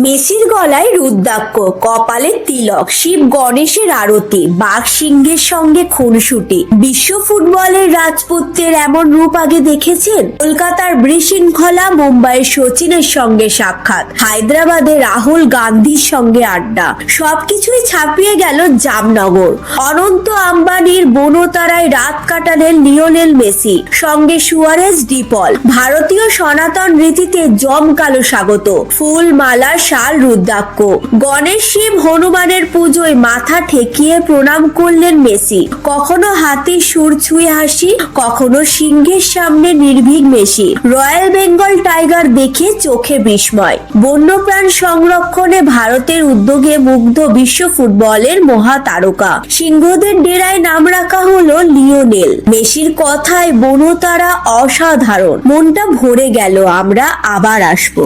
মেসির গলায় রুদ্রাক্ষ, কপালে তিলক, শিব গণেশের আরতি, বাঘ সিংহের সঙ্গে খুনসুটি। বিশ্ব ফুটবলের রাজপুত্রের এমন রূপ আগে দেখেছেন? কলকাতার বিশৃঙ্খলা, মুম্বাইয়ের সচিনের সঙ্গে সাক্ষাৎ, হায়দ্রাবাদে রাহুল গান্ধীর সঙ্গে আড্ডা, সবকিছুই ছাপিয়ে গেল জামনগর। অনন্ত আম্বানির বনতারায় রাত কাটালেন লিওনেল মেসি, সঙ্গে সুয়ারেজ, ডিপল। ভারতীয় সনাতন রীতিতে জমকালো স্বাগত, ফুল, মালা, শাল, রুদ্রাক্ষ। গণেশ, শিব, হনুমানের পুজোয় মাথা ঠেকিয়ে প্রণাম করলেন মেসি। কখনো হাতির সুর ছুঁয়ে হাসি, কখনো সিংহের সামনে নির্ভীক মেসি। রয়্যাল বেঙ্গল টাইগার দেখে চোখে বিস্ময়। বন্যপ্রাণ সংরক্ষণে ভারতের উদ্যোগে মুগ্ধ বিশ্ব ফুটবলের মহাতারকা। সিংহদের ডেরায় নাম রাখা হলো লিওনেল মেসির। কথায় বনতারা অসাধারণ। মনটা ভরে গেল। আমরা আবার আসবো।